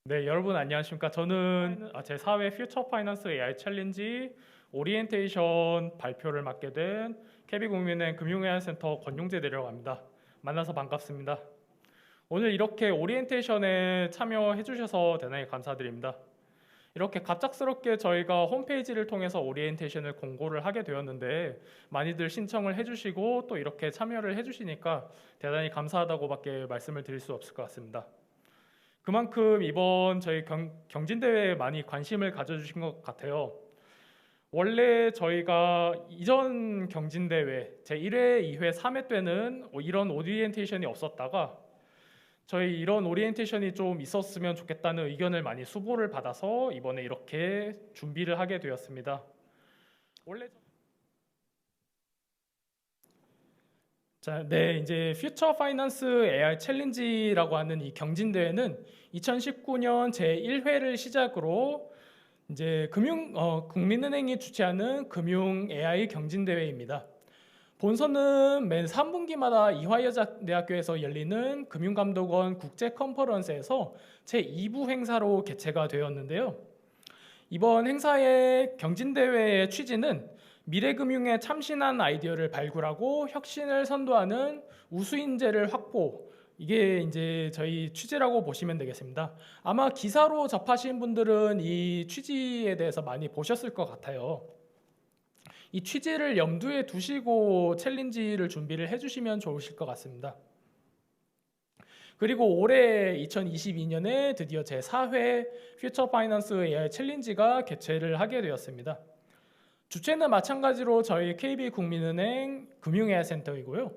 네, 여러분 안녕하십니까? 저는 제4회 퓨처 파이낸스 AI 챌린지 오리엔테이션 발표를 맡게 된 KB국민은행 금융회화센터 권용재 대리라고 합니다. 만나서 반갑습니다. 오늘 이렇게 오리엔테이션에 참여해 주셔서 대단히 감사드립니다. 이렇게 갑작스럽게 저희가 홈페이지를 통해서 오리엔테이션을 공고를 하게 되었는데 많이들 신청을 해주시고 또 이렇게 참여를 해주시니까 대단히 감사하다고밖에 말씀을 드릴 수 없을 것 같습니다. 그만큼 이번 저희 경진대회에 많이 관심을 가져주신 것 같아요. 원래 저희가 이전 경진대회 제1회, 2회, 3회 때는 이런 오리엔테이션이 없었다가 저희 이런 오리엔테이션이 좀 있었으면 좋겠다는 의견을 많이 수보를 받아서 이번에 이렇게 준비를 하게 되었습니다. 원래 이제 퓨처 파이낸스 AI 챌린지라고 하는 이 경진대회는 2019년 제1회를 시작으로 이제 국민은행이 주최하는 금융 AI 경진대회입니다. 본선은 매 3분기마다 이화여자대학교에서 열리는 금융감독원 국제 컨퍼런스에서 제2부 행사로 개최가 되었는데요. 이번 행사의 경진대회의 취지는 미래금융에 참신한 아이디어를 발굴하고 혁신을 선도하는 우수인재를 확보, 이게 이제 저희 취지라고 보시면 되겠습니다. 아마 기사로 접하신 분들은 이 취지에 대해서 많이 보셨을 것 같아요. 이 취지를 염두에 두시고 챌린지를 준비를 해주시면 좋으실 것 같습니다. 그리고 올해 2022년에 드디어 제4회 퓨처 파이낸스 AI 챌린지가 개최를 하게 되었습니다. 주최는 마찬가지로 저희 KB국민은행 금융회화센터이고요.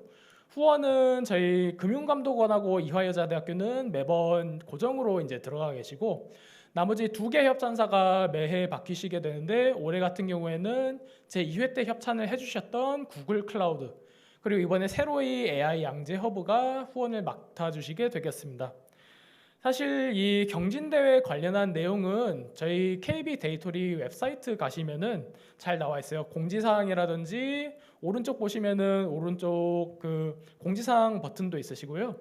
후원은 저희 금융감독원하고 이화여자대학교는 매번 고정으로 이제 들어가 계시고 나머지 2개 협찬사가 매해 바뀌시게 되는데 올해 같은 경우에는 제2회 때 협찬을 해주셨던 구글 클라우드 그리고 이번에 새로이 AI 양재 허브가 후원을 맡아주시게 되겠습니다. 사실 이 경진대회 관련한 내용은 저희 KB 데이터리 웹사이트 가시면은 잘 나와 있어요. 공지사항이라든지 오른쪽 보시면은 오른쪽 그 공지사항 버튼도 있으시고요.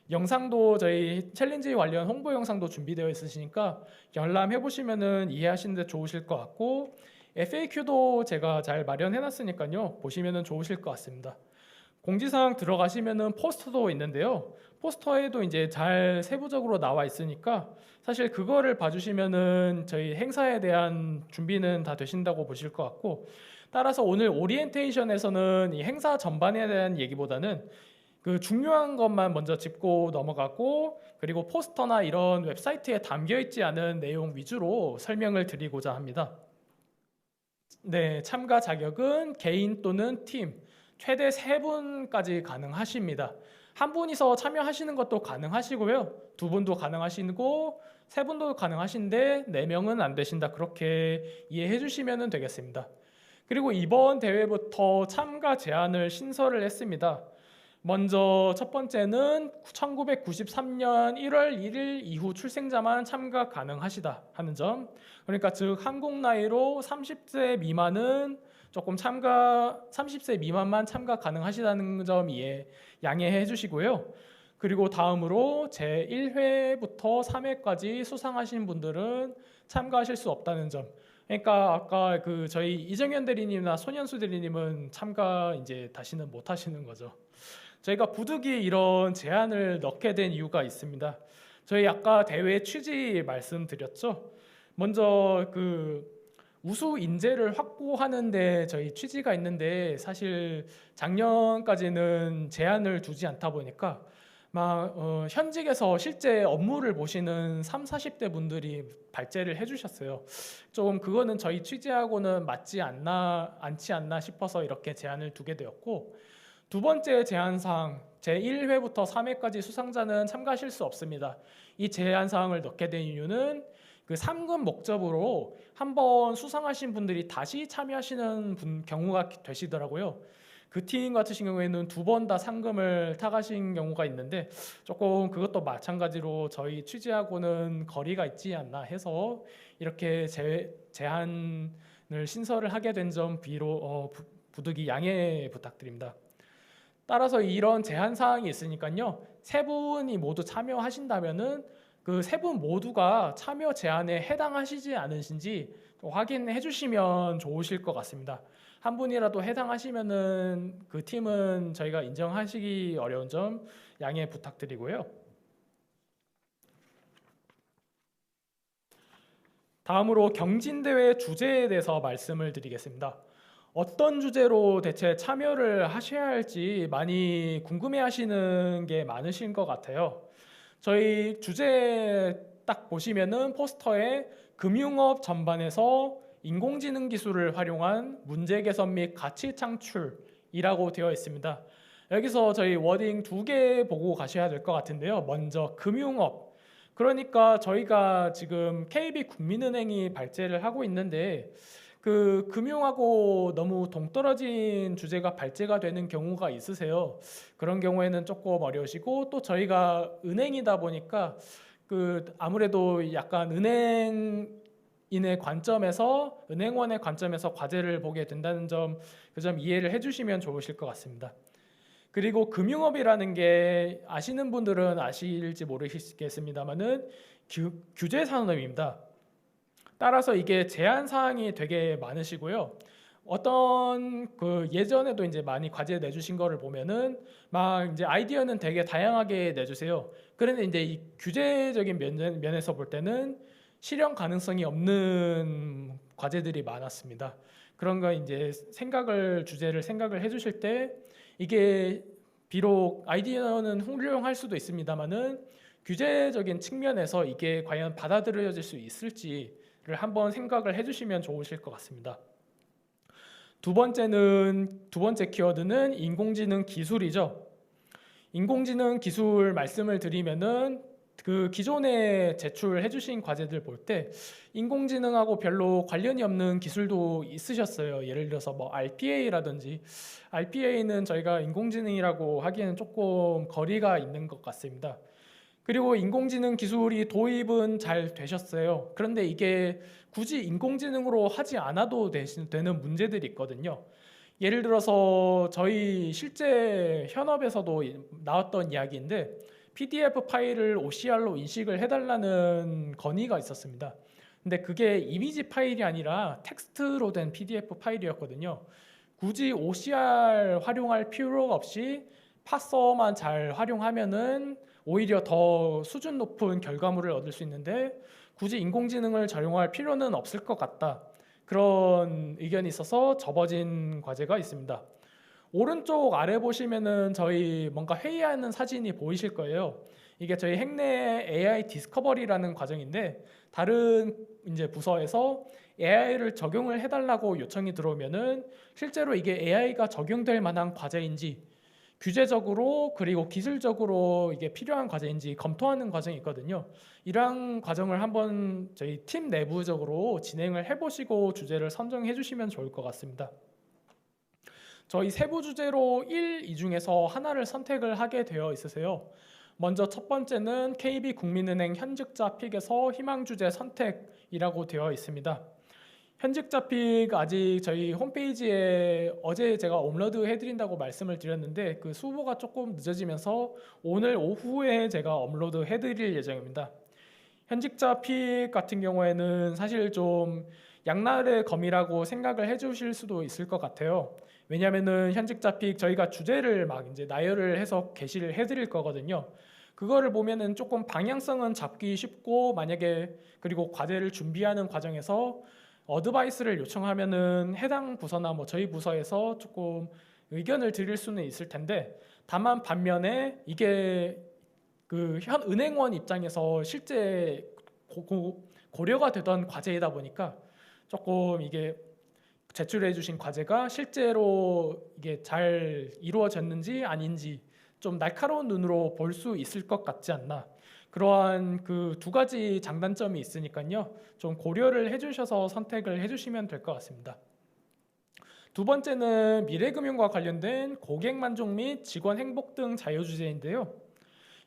영상도 저희 챌린지 관련 홍보 영상도 준비되어 있으시니까 열람해 보시면은 이해하시는데 좋으실 것 같고 FAQ도 제가 잘 마련해 놨으니까요. 보시면은 좋으실 것 같습니다. 공지사항 들어가시면은 포스터도 있는데요. 포스터에도 이제 잘 세부적으로 나와 있으니까 사실 그거를 봐주시면은 저희 행사에 대한 준비는 다 되신다고 보실 것 같고 따라서 오늘 오리엔테이션에서는 이 행사 전반에 대한 얘기보다는 그 중요한 것만 먼저 짚고 넘어가고 그리고 포스터나 이런 웹사이트에 담겨 있지 않은 내용 위주로 설명을 드리고자 합니다. 네, 참가 자격은 개인 또는 팀 최대 3분까지 가능하십니다. 한 분이서 참여하시는 것도 가능하시고요. 2분도 가능하시고 3분도 가능하신데 4명은 안 되신다. 그렇게 이해해 주시면 되겠습니다. 그리고 이번 대회부터 참가 제한을 신설을 했습니다. 먼저 첫 번째는 1993년 1월 1일 이후 출생자만 참가 가능하시다 하는 점. 그러니까 즉 한국 나이로 30세 미만은 조금 30세 미만만 참가 가능하시다는 점 양해해 주시고요. 그리고 다음으로 제1회부터 3회까지 수상하신 분들은 참가하실 수 없다는 점. 그러니까 아까 그 저희 이정현 대리님이나 손현수 대리님은 참가 이제 다시는 못 하시는 거죠. 저희가 부득이 이런 제한을 넣게 된 이유가 있습니다. 저희 아까 대회 취지 말씀드렸죠. 먼저 그 우수 인재를 확보하는데 저희 취지가 있는데 사실 작년까지는 제한을 두지 않다 보니까 현직에서 실제 업무를 보시는 3, 40대 분들이 발제를 해주셨어요. 좀 그거는 저희 취지하고는 맞지 않지 않나 싶어서 이렇게 제한을 두게 되었고 두 번째 제한사항 제1회부터 3회까지 수상자는 참가하실 수 없습니다. 이 제한사항을 넣게 된 이유는 그 상금 목적으로 한번 수상하신 분들이 다시 참여하시는 경우가 되시더라고요. 그 팀 같으신 경우에는 2번 다 상금을 타가신 경우가 있는데 조금 그것도 마찬가지로 저희 취지하고는 거리가 있지 않나 해서 이렇게 제한을 신설을 하게 된 점 부득이 양해 부탁드립니다. 따라서 이런 제한 사항이 있으니까요. 3분이 모두 참여하신다면은 그 세 분 모두가 참여 제한에 해당하시지 않으신지 확인해 주시면 좋으실 것 같습니다. 한 분이라도 해당하시면은 그 팀은 저희가 인정하시기 어려운 점 양해 부탁드리고요. 다음으로 경진대회 주제에 대해서 말씀을 드리겠습니다. 어떤 주제로 대체 참여를 하셔야 할지 많이 궁금해하시는 게 많으신 것 같아요. 저희 주제 딱 보시면은 포스터에 금융업 전반에서 인공지능 기술을 활용한 문제 개선 및 가치 창출이라고 되어 있습니다. 여기서 저희 워딩 2개 보고 가셔야 될 것 같은데요. 먼저 금융업. 그러니까 저희가 지금 KB국민은행이 발제를 하고 있는데 그 금융하고 너무 동떨어진 주제가 발제가 되는 경우가 있으세요. 그런 경우에는 조금 어려우시고 또 저희가 은행이다 보니까 그 아무래도 약간 은행인의 관점에서 은행원의 관점에서 과제를 보게 된다는 점, 그 점 이해를 해주시면 좋으실 것 같습니다. 그리고 금융업이라는 게 아시는 분들은 아실지 모르시겠습니다만은 규제 산업입니다. 따라서 이게 제한 사항이 되게 많으시고요. 어떤 그 예전에도 이제 많이 과제 내주신 거를 보면은 막 이제 아이디어는 되게 다양하게 내주세요. 그런데 이제 이 규제적인 면에서 볼 때는 실현 가능성이 없는 과제들이 많았습니다. 그런 거 이제 주제를 생각을 해주실 때 이게 비록 아이디어는 훌륭할 수도 있습니다만은 규제적인 측면에서 이게 과연 받아들여질 수 있을지를 한번 생각을 해주시면 좋으실 것 같습니다. 두 번째 키워드는 인공지능 기술이죠. 인공지능 기술 말씀을 드리면은 그 기존에 제출해 주신 과제들 볼 때 인공지능하고 별로 관련이 없는 기술도 있으셨어요. 예를 들어서 뭐 RPA라든지 RPA는 저희가 인공지능이라고 하기에는 조금 거리가 있는 것 같습니다. 그리고 인공지능 기술이 도입은 잘 되셨어요. 그런데 이게 굳이 인공지능으로 하지 않아도 되는 문제들이 있거든요. 예를 들어서 저희 실제 현업에서도 나왔던 이야기인데 PDF 파일을 OCR로 인식을 해달라는 건의가 있었습니다. 근데 그게 이미지 파일이 아니라 텍스트로 된 PDF 파일이었거든요. 굳이 OCR 활용할 필요가 없이 파서만 잘 활용하면은 오히려 더 수준 높은 결과물을 얻을 수 있는데 굳이 인공지능을 적용할 필요는 없을 것 같다. 그런 의견이 있어서 접어진 과제가 있습니다. 오른쪽 아래 보시면은 저희 뭔가 회의하는 사진이 보이실 거예요. 이게 저희 행내 AI 디스커버리라는 과정인데 다른 이제 부서에서 AI를 적용을 해달라고 요청이 들어오면은 실제로 이게 AI가 적용될 만한 과제인지 규제적으로 그리고 기술적으로 이게 필요한 과제인지 검토하는 과정이 있거든요. 이러한 과정을 한번 저희 팀 내부적으로 진행을 해보시고 주제를 선정해 주시면 좋을 것 같습니다. 저희 세부 주제로 1, 2 중에서 하나를 선택을 하게 되어 있으세요. 먼저 첫 번째는 KB국민은행 현직자 픽에서 희망 주제 선택이라고 되어 있습니다. 현직자 픽 아직 저희 홈페이지에 어제 제가 업로드 해드린다고 말씀을 드렸는데 그 수보가 조금 늦어지면서 오늘 오후에 제가 업로드 해드릴 예정입니다. 현직자 픽 같은 경우에는 사실 좀 양날의 검이라고 생각을 해주실 수도 있을 것 같아요. 왜냐하면은 현직자 픽 저희가 주제를 막 이제 나열을 해서 게시를 해드릴 거거든요. 그거를 보면은 조금 방향성은 잡기 쉽고 만약에 그리고 과제를 준비하는 과정에서 어드바이스를 요청하면은 해당 부서나 뭐 저희 부서에서 조금 의견을 드릴 수는 있을 텐데 다만 반면에 이게 그 현 은행원 입장에서 실제 고려가 되던 과제이다 보니까 조금 이게 제출해 주신 과제가 실제로 이게 잘 이루어졌는지 아닌지 좀 날카로운 눈으로 볼 수 있을 것 같지 않나. 그러한 그 두 가지 장단점이 있으니까요. 좀 고려를 해주셔서 선택을 해주시면 될 것 같습니다. 두 번째는 미래금융과 관련된 고객 만족 및 직원 행복 등 자유 주제인데요.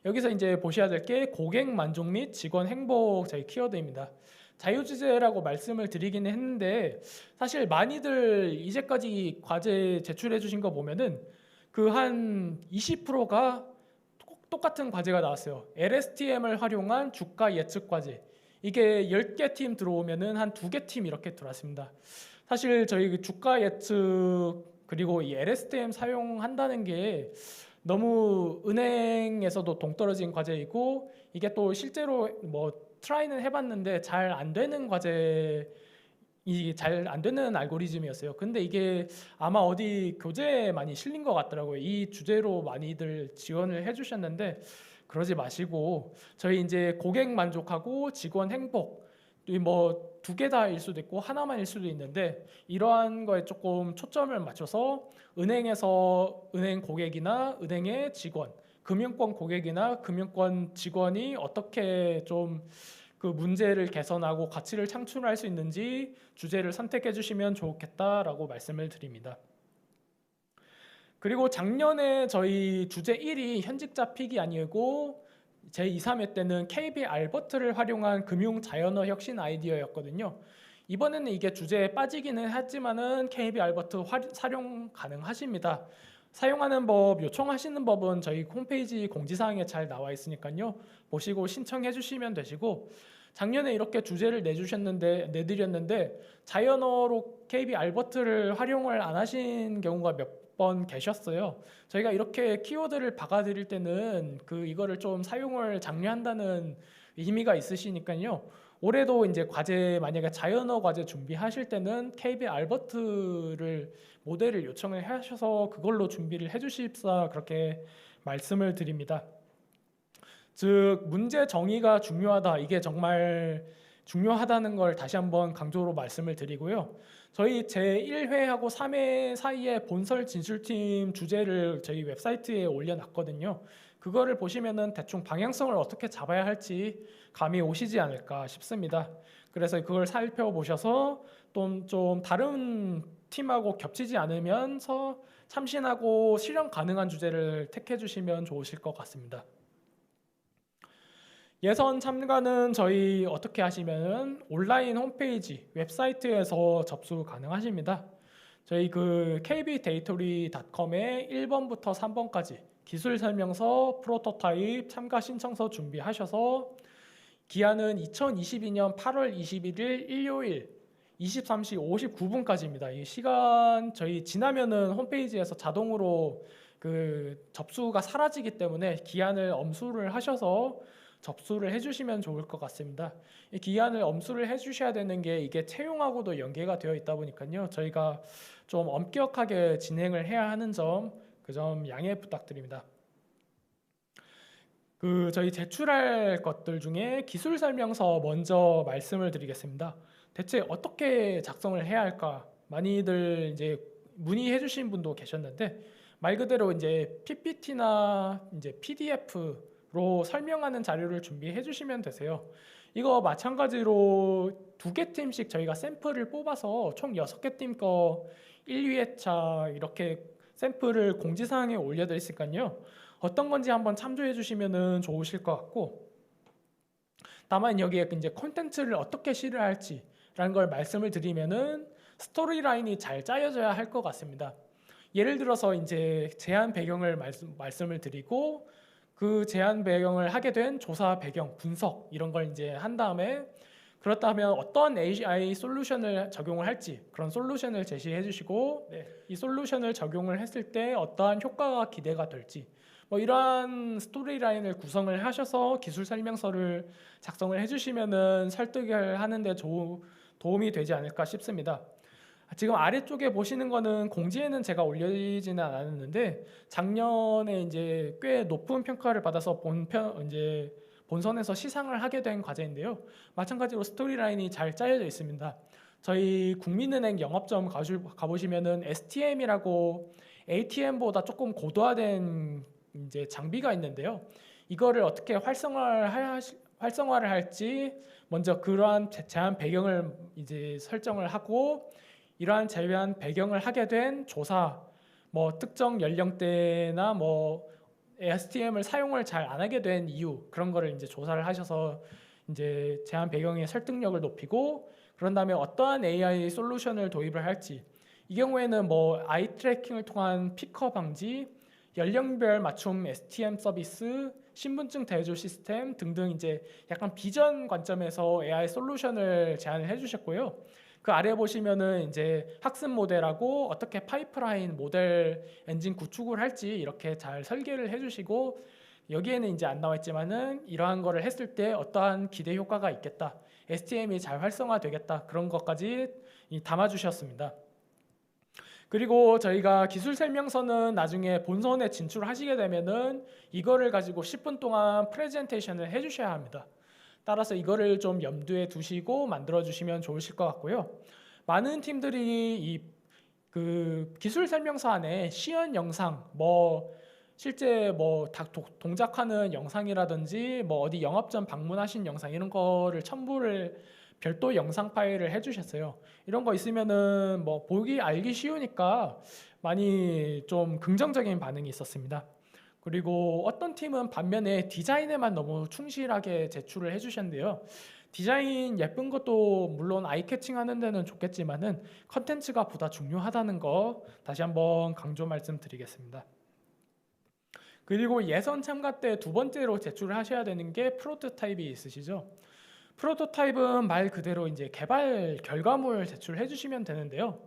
여기서 이제 보셔야 될 게 고객 만족 및 직원 행복 저희 키워드입니다. 자유 주제라고 말씀을 드리긴 했는데 사실 많이들 이제까지 과제 제출해 주신 거 보면은 그 한 20%가 똑같은 과제가 나왔어요. LSTM을 활용한 주가 예측 과제. 이게 10개 팀 들어오면은 한 2개 팀 이렇게 들어왔습니다. 사실 저희 그 주가 예측 그리고 이 LSTM 사용한다는 게 너무 은행에서도 동떨어진 과제이고, 이게 또 실제로 뭐 트라이는 해봤는데 잘 안 되는 과제, 이 잘 안 되는 알고리즘이었어요. 근데 이게 아마 어디 교재에 많이 실린 것 같더라고요. 이 주제로 많이들 지원을 해주셨는데, 그러지 마시고 저희 이제 고객 만족하고 직원 행복, 뭐 2개 다일 수도 있고 하나만일 수도 있는데, 이러한 거에 조금 초점을 맞춰서 은행에서 은행 고객이나 은행의 직원, 금융권 고객이나 금융권 직원이 어떻게 좀 그 문제를 개선하고 가치를 창출할 수 있는지 주제를 선택해 주시면 좋겠다라고 말씀을 드립니다. 그리고 작년에 저희 주제 1이 현직자 픽이 아니고 제 2, 3회 때는 KB 알버트를 활용한 금융 자연어 혁신 아이디어였거든요. 이번에는 이게 주제에 빠지기는 했지만은 KB 알버트 활용 가능하십니다. 사용하는 법, 요청하시는 법은 저희 홈페이지 공지사항에 잘 나와 있으니까요. 보시고 신청해 주시면 되시고, 작년에 이렇게 주제를 내드렸는데 자연어로 KB 알버트를 활용을 안 하신 경우가 몇 번 계셨어요. 저희가 이렇게 키워드를 박아드릴 때는 이거를 좀 사용을 장려한다는 의미가 있으시니까요. 올해도 이제 과제, 만약에 자연어 과제 준비하실 때는 KB 알버트를 모델을 요청을 하셔서 그걸로 준비를 해주십사, 그렇게 말씀을 드립니다. 즉 문제 정의가 중요하다, 이게 정말 중요하다는 걸 다시 한번 강조로 말씀을 드리고요. 저희 제1회하고 3회 사이에 본설 진술팀 주제를 저희 웹사이트에 올려놨거든요. 그거를 보시면은 대충 방향성을 어떻게 잡아야 할지 감이 오시지 않을까 싶습니다. 그래서 그걸 살펴보셔서 좀 다른 팀하고 겹치지 않으면서 참신하고 실현 가능한 주제를 택해 주시면 좋으실 것 같습니다. 예선 참가는 저희 어떻게 하시면은 온라인 홈페이지 웹사이트에서 접수 가능하십니다. 저희 kbdatory.com에 1번부터 3번까지 기술 설명서, 프로토타입, 참가 신청서 준비하셔서 기한은 2022년 8월 21일 일요일 23시 59분까지입니다. 이 시간 저희 지나면은 홈페이지에서 자동으로 접수가 사라지기 때문에 기한을 엄수를 하셔서 접수를 해주시면 좋을 것 같습니다. 이 기한을 엄수를 해주셔야 되는 게 이게 채용하고도 연계가 되어 있다 보니까요. 저희가 좀 엄격하게 진행을 해야 하는 점, 그 점 양해 부탁드립니다. 저희 제출할 것들 중에 기술 설명서 먼저 말씀을 드리겠습니다. 대체 어떻게 작성을 해야 할까? 많이들 이제 문의해 주신 분도 계셨는데, 말 그대로 이제 PPT나 이제 PDF로 설명하는 자료를 준비해 주시면 되세요. 이거 마찬가지로 2개 팀씩 저희가 샘플을 뽑아서 총 6개 팀 거 1, 2회차 이렇게 샘플을 공지사항에 올려드렸으니까요. 어떤 건지 한번 참조해 주시면 좋으실 것 같고, 다만 여기에 이제 콘텐츠를 어떻게 실을 할지라는 걸 말씀을 드리면은 스토리라인이 잘 짜여져야 할 것 같습니다. 예를 들어서 이제 제한 배경을 말씀을 드리고, 그 제한 배경을 하게 된 조사 배경, 분석 이런 걸 이제 한 다음에, 그렇다면 어떤 AI 솔루션을 적용을 할지 그런 솔루션을 제시해 주시고, 이 솔루션을 적용을 했을 때 어떠한 효과가 기대가 될지, 뭐 이러한 스토리라인을 구성을 하셔서 기술 설명서를 작성을 해주시면은 설득을 하는데 도움이 되지 않을까 싶습니다. 지금 아래쪽에 보시는 거는 공지에는 제가 올리지는 않았는데, 작년에 이제 꽤 높은 평가를 받아서 본선에서 시상을 하게 된 과제인데요. 마찬가지로 스토리라인이 잘 짜여져 있습니다. 저희 국민은행 영업점 가보시면은 STM이라고 ATM보다 조금 고도화된 이제 장비가 있는데요. 이거를 어떻게 활성화를 할지 먼저 그러한 제한 배경을 이제 설정을 하고, 이러한 제한 배경을 하게 된 조사, 뭐 특정 연령대나 뭐 STM을 사용을 잘 안 하게 된 이유, 그런 거를 이제 조사를 하셔서 이제 제한 배경의 설득력을 높이고, 그런 다음에 어떠한 AI 솔루션을 도입을 할지, 이 경우에는 뭐 아이 트래킹을 통한 피커 방지, 연령별 맞춤 STM 서비스, 신분증 대조 시스템 등등 이제 약간 비전 관점에서 AI 솔루션을 제안을 해주셨고요. 그 아래 보시면은 이제 학습 모델하고 어떻게 파이프라인 모델 엔진 구축을 할지 이렇게 잘 설계를 해주시고, 여기에는 이제 안 나와 있지만은 이러한 거를 했을 때 어떠한 기대 효과가 있겠다, STM이 잘 활성화되겠다, 그런 것까지 담아 주셨습니다. 그리고 저희가 기술 설명서는 나중에 본선에 진출하시게 되면은 이거를 가지고 10분 동안 프레젠테이션을 해주셔야 합니다. 따라서 이거를 좀 염두에 두시고 만들어 주시면 좋으실 것 같고요. 많은 팀들이 그 기술 설명서 안에 시연 영상, 뭐 실제 뭐 동작하는 영상이라든지 뭐 어디 영업점 방문하신 영상 이런 거를 첨부를 별도 영상 파일을 해주셨어요. 이런 거 있으면은 뭐 보기 알기 쉬우니까 많이 좀 긍정적인 반응이 있었습니다. 그리고 어떤 팀은 반면에 디자인에만 너무 충실하게 제출을 해주셨는데요. 디자인 예쁜 것도 물론 아이캐칭 하는 데는 좋겠지만은 컨텐츠가 보다 중요하다는 거 다시 한번 강조 말씀드리겠습니다. 그리고 예선 참가 때 두 번째로 제출을 하셔야 되는 게 프로토타입이 있으시죠. 프로토타입은 말 그대로 이제 개발 결과물 제출해 주시면 되는데요.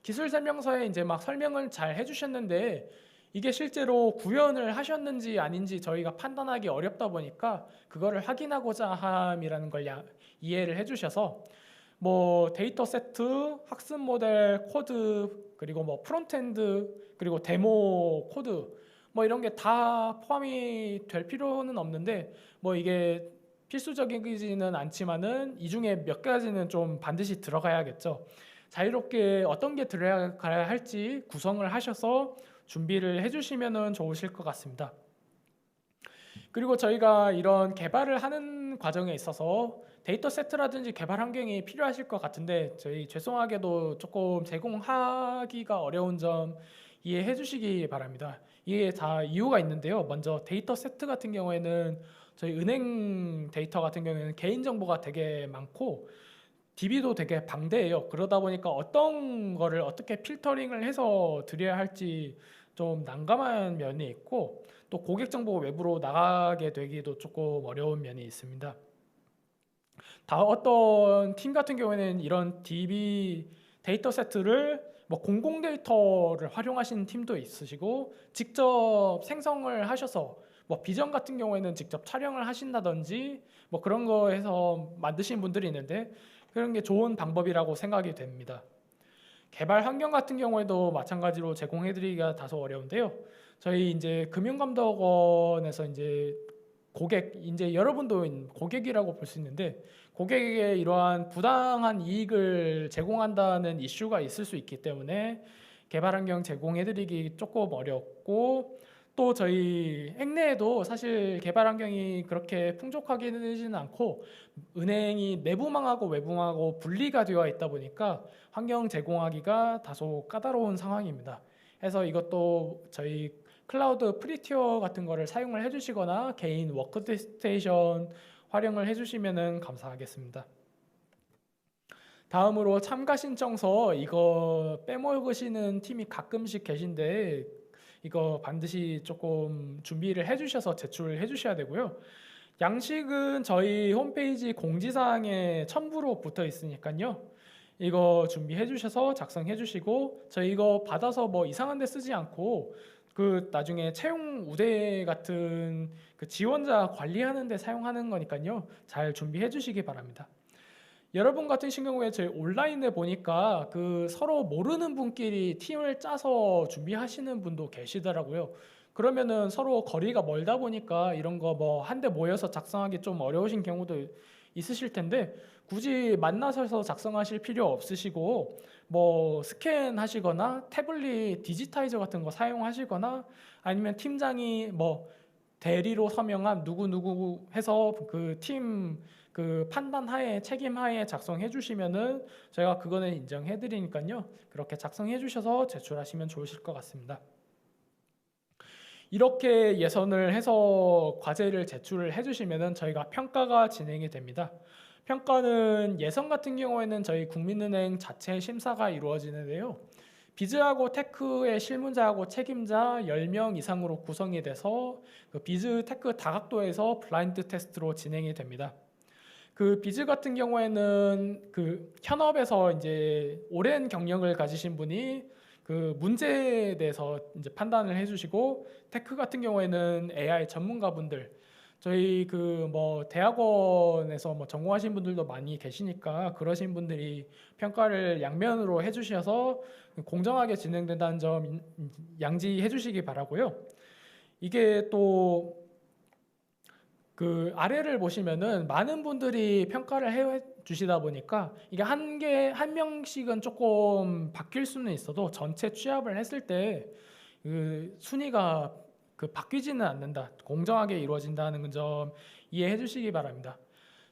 기술 설명서에 이제 막 설명을 잘 해주셨는데 이게 실제로 구현을 하셨는지 아닌지 저희가 판단하기 어렵다 보니까 그거를 확인하고자 함이라는 걸 이해를 해주셔서 뭐 데이터 세트, 학습 모델, 코드, 그리고 뭐 프론트엔드, 그리고 데모 코드 뭐 이런 게 다 포함이 될 필요는 없는데 뭐 이게 필수적이지는 않지만은 이 중에 몇 가지는 좀 반드시 들어가야겠죠. 자유롭게 어떤 게 들어가야 할지 구성을 하셔서 준비를 해주시면 좋으실 것 같습니다. 그리고 저희가 이런 개발을 하는 과정에 있어서 데이터 세트라든지 개발 환경이 필요하실 것 같은데 저희 죄송하게도 조금 제공하기가 어려운 점 이해해 주시기 바랍니다. 이게 다 이유가 있는데요. 먼저 데이터 세트 같은 경우에는 저희 은행 데이터 같은 경우에는 개인정보가 되게 많고 DB도 되게 방대해요. 그러다 보니까 어떤 거를 어떻게 필터링을 해서 드려야 할지 좀 난감한 면이 있고 또 고객 정보가 외부로 나가게 되기도 조금 어려운 면이 있습니다. 어떤 팀 같은 경우에는 이런 DB 데이터 세트를 뭐 공공 데이터를 활용하시는 팀도 있으시고 직접 생성을 하셔서 뭐 비전 같은 경우에는 직접 촬영을 하신다든지 뭐 그런 거 해서 만드신 분들이 있는데 그런 게 좋은 방법이라고 생각이 됩니다. 개발 환경 같은 경우에도 마찬가지로 제공해드리기가 다소 어려운데요. 저희 이제 금융감독원에서 이제 이제 여러분도 고객이라고 볼 수 있는데 고객에게 이러한 부당한 이익을 제공한다는 이슈가 있을 수 있기 때문에 개발 환경 제공해드리기 조금 어렵고 또 저희 행내에도 사실 개발 환경이 그렇게 풍족하지는 않고 은행이 내부망하고 외부망하고 분리가 되어 있다 보니까 환경 제공하기가 다소 까다로운 상황입니다. 그래서 이것도 저희 클라우드 프리티어 같은 거를 사용을 해주시거나 개인 워크스테이션 활용을 해주시면 감사하겠습니다. 다음으로 참가 신청서 이거 빼먹으시는 팀이 가끔씩 계신데 이거 반드시 조금 준비를 해주셔서 제출을 해주셔야 되고요. 양식은 저희 홈페이지 공지사항에 첨부로 붙어 있으니까요. 이거 준비해 주셔서 작성해 주시고 저희 이거 받아서 뭐 이상한 데 쓰지 않고 그 나중에 채용 우대 같은 그 지원자 관리하는 데 사용하는 거니까요. 잘 준비해 주시기 바랍니다. 여러분 같은 경우에 저희 온라인에 보니까 그 서로 모르는 분끼리 팀을 짜서 준비하시는 분도 계시더라고요. 그러면은 서로 거리가 멀다 보니까 이런 거 뭐 한데 모여서 작성하기 좀 어려우신 경우도 있으실 텐데 굳이 만나셔서 작성하실 필요 없으시고 뭐 스캔하시거나 태블릿 디지타이저 같은 거 사용하시거나 아니면 팀장이 뭐 대리로 서명한 누구 해서 그 팀 그 판단 하에 책임 하에 작성해 주시면은 저희가 그거는 인정해 드리니까요. 그렇게 작성해 주셔서 제출하시면 좋으실 것 같습니다. 이렇게 예선을 해서 과제를 제출을 해주시면 저희가 평가가 진행이 됩니다. 평가는 예선 같은 경우에는 저희 국민은행 자체 심사가 이루어지는데요. 비즈하고 테크의 실무자하고 책임자 10명 이상으로 구성이 돼서 그 비즈 테크 다각도에서 블라인드 테스트로 진행이 됩니다. 그 비즈 같은 경우에는 그 현업에서 이제 오랜 경력을 가지신 분이 그 문제에 대해서 이제 판단을 해주시고, 테크 같은 경우에는 AI 전문가분들, 저희 그 뭐 대학원에서 뭐 전공하신 분들도 많이 계시니까 그러신 분들이 평가를 양면으로 해주셔서 공정하게 진행된다는 점 양지해 주시기 바라고요. 이게 또 그 아래를 보시면은 많은 분들이 평가를 해 주시다 보니까 이게 한 명씩은 조금 바뀔 수는 있어도 전체 취합을 했을 때 그 순위가 그 바뀌지는 않는다, 공정하게 이루어진다는 점 이해해 주시기 바랍니다.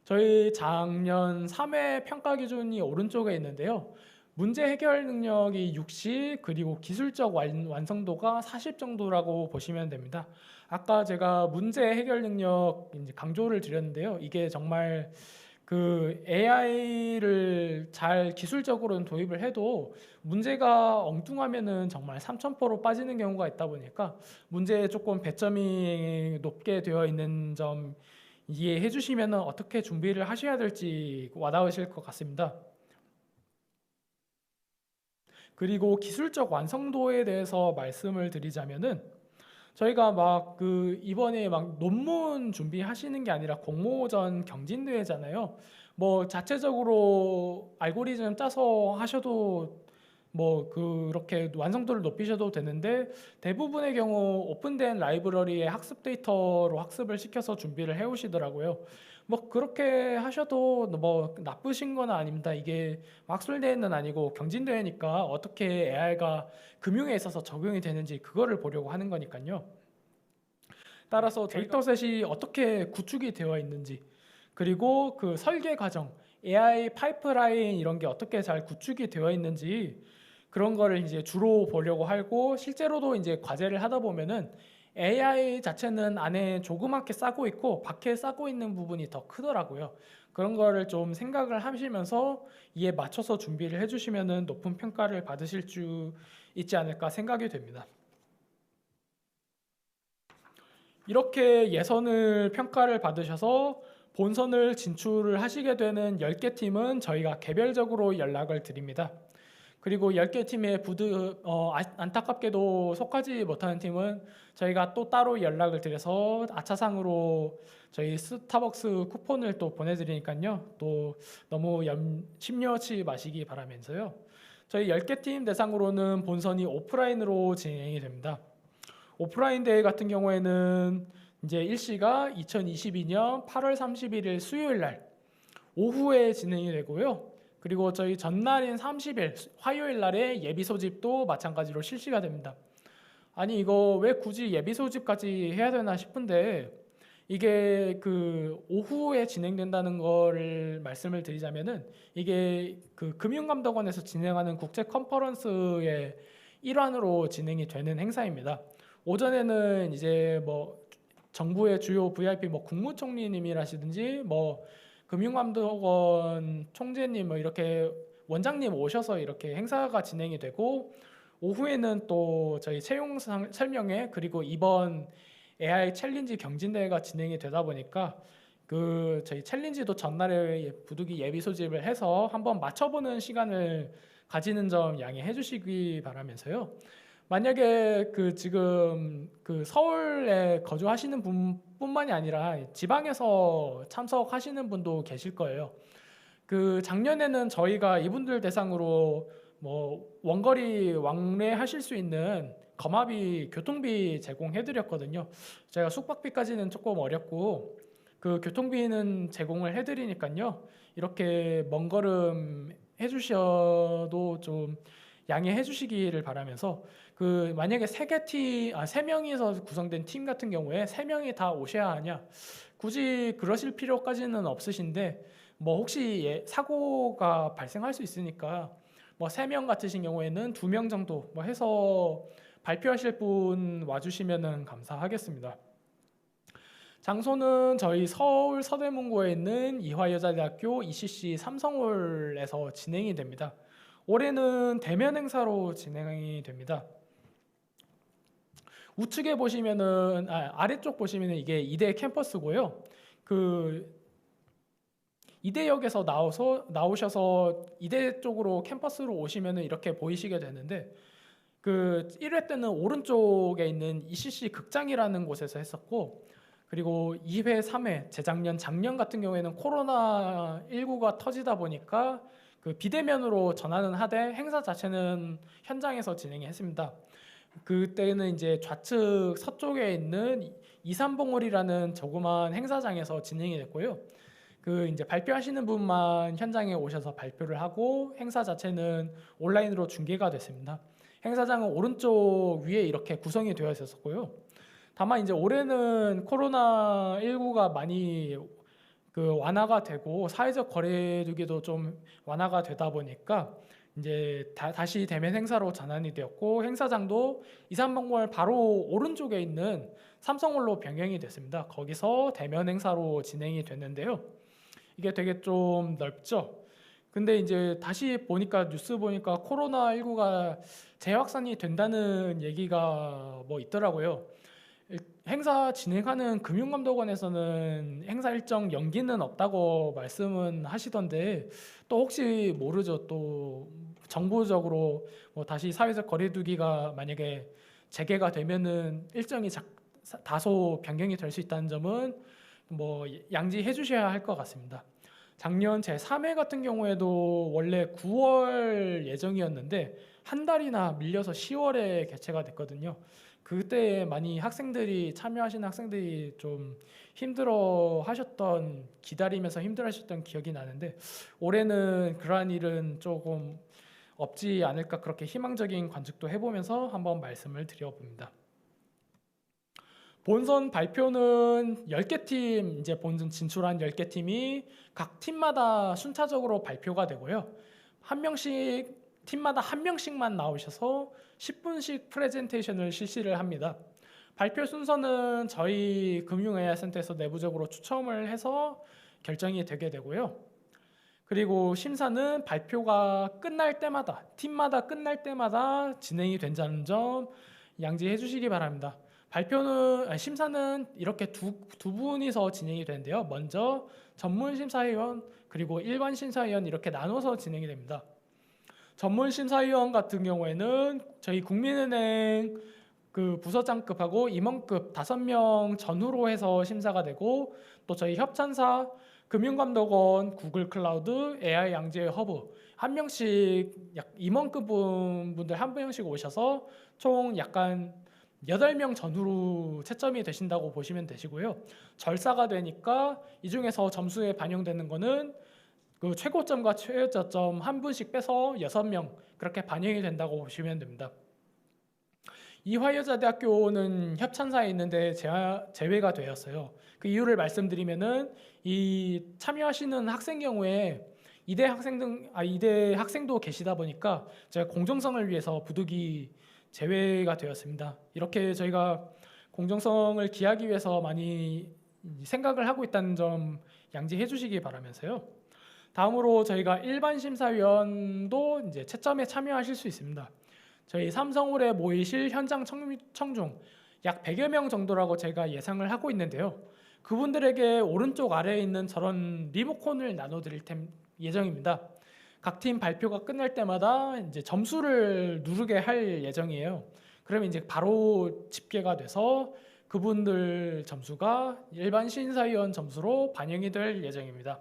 저희 작년 3회 평가 기준이 오른쪽에 있는데요. 문제 해결 능력이 60, 그리고 기술적 완성도가 40 정도라고 보시면 됩니다. 아까 제가 문제 해결 능력 이제 강조를 드렸는데요. 이게 정말 그 AI를 잘 기술적으로는 도입을 해도 문제가 엉뚱하면은 정말 3000%로 빠지는 경우가 있다 보니까 문제에 조금 배점이 높게 되어 있는 점 이해해 주시면 어떻게 준비를 하셔야 될지 와닿으실 것 같습니다. 그리고 기술적 완성도에 대해서 말씀을 드리자면은 저희가 막 그 이번에 막 논문 준비하시는 게 아니라 공모전 경진대회잖아요. 뭐 자체적으로 알고리즘 짜서 하셔도 뭐 그렇게 완성도를 높이셔도 되는데, 대부분의 경우 오픈된 라이브러리의 학습 데이터로 학습을 시켜서 준비를 해 오시더라고요. 뭐 그렇게 하셔도 뭐 나쁘신 건 아닙니다. 이게 학술대회는 아니고 경진대회니까 어떻게 AI가 금융에 있어서 적용이 되는지 그거를 보려고 하는 거니까요. 따라서 데이터셋이 어떻게 구축이 되어 있는지, 그리고 그 설계 과정, AI 파이프라인 이런 게 어떻게 잘 구축이 되어 있는지 그런 거를 이제 주로 보려고 하고, 실제로도 이제 과제를 하다 보면은 AI 자체는 안에 조그맣게 싸고 있고 밖에 싸고 있는 부분이 더 크더라고요. 그런 거를 좀 생각을 하시면서 이에 맞춰서 준비를 해주시면은 높은 평가를 받으실 수 있지 않을까 생각이 됩니다. 이렇게 예선을 평가를 받으셔서 본선을 진출을 하시게 되는 10개 팀은 저희가 개별적으로 연락을 드립니다. 그리고 10개 팀의 안타깝게도 속하지 못하는 팀은 저희가 또 따로 연락을 드려서 아차상으로 저희 스타벅스 쿠폰을 또 보내드리니까요. 또 너무 심려치 마시기 바라면서요. 저희 10개 팀 대상으로는 본선이 오프라인으로 진행이 됩니다. 오프라인 대회 같은 경우에는 이제 일시가 2022년 8월 31일 수요일 날 오후에 진행이 되고요. 그리고 저희 전날인 30일 화요일 날에 예비 소집도 마찬가지로 실시가 됩니다. 아니 이거 왜 굳이 예비 소집까지 해야 되나 싶은데, 이게 그 오후에 진행된다는 거를 말씀을 드리자면은 이게 그 금융감독원에서 진행하는 국제 컨퍼런스의 일환으로 진행이 되는 행사입니다. 오전에는 이제 뭐 정부의 주요 VIP 뭐 국무총리님이라시든지 뭐 금융감독원 총재님 뭐 이렇게 원장님 오셔서 이렇게 행사가 진행이 되고, 오후에는 또 저희 채용 설명회 그리고 이번 AI 챌린지 경진대회가 진행이 되다 보니까 그 저희 챌린지도 전날에 부득이 예비 소집을 해서 한번 맞춰보는 시간을 가지는 점 양해해 주시기 바라면서요. 만약에 그 지금 그 서울에 거주하시는 분뿐만이 아니라 지방에서 참석하시는 분도 계실 거예요. 그 작년에는 저희가 이분들 대상으로 뭐 원거리 왕래하실 수 있는 거마비 교통비 제공해 드렸거든요. 제가 숙박비까지는 조금 어렵고 그 교통비는 제공을 해 드리니까요. 이렇게 먼 걸음 해 주셔도 좀 양해해 주시기를 바라면서, 그 만약에 세 명이서 구성된 팀 같은 경우에 세 명이 다 오셔야 하냐, 굳이 그러실 필요까지는 없으신데 뭐 혹시 사고가 발생할 수 있으니까 뭐 3명 같으신 경우에는 2명 정도 뭐 해서 발표하실 분 와주시면은 감사하겠습니다. 장소는 저희 서울 서대문구에 있는 이화여자대학교 ECC 삼성홀에서 진행이 됩니다. 올해는 대면 행사로 진행이 됩니다. 우측에 보시면은 아래쪽 보시면은 이게 이대 캠퍼스고요. 그 이대역에서 나오셔서 이대 쪽으로 캠퍼스로 오시면은 이렇게 보이시게 되는데 그 1회 때는 오른쪽에 있는 ECC 극장이라는 곳에서 했었고 그리고 2회, 3회 작년 같은 경우에는 코로나19가 터지다 보니까 그 비대면으로 전환은 하되 행사 자체는 현장에서 진행했습니다. 그때는 이제 좌측 서쪽에 있는 이삼봉홀이라는 조그만 행사장에서 진행이 됐고요. 그 이제 발표하시는 분만 현장에 오셔서 발표를 하고 행사 자체는 온라인으로 중계가 됐습니다. 행사장은 오른쪽 위에 이렇게 구성이 되어 있었고요. 다만 이제 올해는 코로나19가 많이 그 완화가 되고 사회적 거리두기도 좀 완화가 되다 보니까 이제 다시 대면 행사로 전환이 되었고 행사장도 이삼봉홀 바로 오른쪽에 있는 삼성홀로 변경이 됐습니다. 거기서 대면 행사로 진행이 됐는데요. 이게 되게 좀 넓죠. 근데 이제 다시 보니까 뉴스 보니까 코로나19가 재확산이 된다는 얘기가 뭐 있더라고요. 행사 진행하는 금융감독원에서는 행사 일정 연기는 없다고 말씀은 하시던데 또 혹시 모르죠. 또 정부적으로 뭐 다시 사회적 거리두기가 만약에 재개가 되면은 일정이 다소 변경이 될 수 있다는 점은 뭐 양지해 주셔야 할 것 같습니다. 작년 제 3회 같은 경우에도 원래 9월 예정이었는데 한 달이나 밀려서 10월에 개최가 됐거든요. 그때 많이 참여하시는 학생들이 좀 기다리면서 힘들어 하셨던 기억이 나는데 올해는 그러한 일은 조금 없지 않을까 그렇게 희망적인 관측도 해보면서 한번 말씀을 드려봅니다. 본선 발표는 10개 팀, 이제 본선 진출한 10개 팀이 각 팀마다 순차적으로 발표가 되고요. 팀마다 한 명씩만 나오셔서 10분씩 프레젠테이션을 실시를 합니다. 발표 순서는 저희 금융AI센터에서 내부적으로 추첨을 해서 결정이 되게 되고요. 그리고 심사는 발표가 끝날 때마다 팀마다 끝날 때마다 진행이 된다는 점 양지해 주시기 바랍니다. 심사는 이렇게 두 분이서 진행이 되는데요. 먼저 전문 심사위원 그리고 일반 심사위원 이렇게 나눠서 진행이 됩니다. 전문 심사위원 같은 경우에는 저희 국민은행 그 부서장급하고 임원급 5명 전후로 해서 심사가 되고 또 저희 협찬사, 금융감독원, 구글 클라우드, AI 양재 허브 한 명씩 임원급 분들 한 명씩 오셔서 총 약간 8명 전후로 채점이 되신다고 보시면 되시고요. 절사가 되니까 이 중에서 점수에 반영되는 거는 그 최고점과 최저점 한 분씩 빼서 6명 그렇게 반영이 된다고 보시면 됩니다. 이화여자대학교는 협찬사에 있는데 제외가 되었어요. 그 이유를 말씀드리면은 이 참여하시는 학생 경우에 이대 학생도 계시다 보니까 제가 공정성을 위해서 부득이 제외가 되었습니다. 이렇게 저희가 공정성을 기하기 위해서 많이 생각을 하고 있다는 점 양지해 주시기 바라면서요. 다음으로 저희가 일반 심사위원도 이제 채점에 참여하실 수 있습니다. 저희 삼성홀에 모이실 현장 청중 약 100여 명 정도라고 제가 예상을 하고 있는데요. 그분들에게 오른쪽 아래에 있는 저런 리모컨을 나눠드릴 예정입니다. 각 팀 발표가 끝날 때마다 이제 점수를 누르게 할 예정이에요. 그러면 이제 바로 집계가 돼서 그분들 점수가 일반 심사위원 점수로 반영이 될 예정입니다.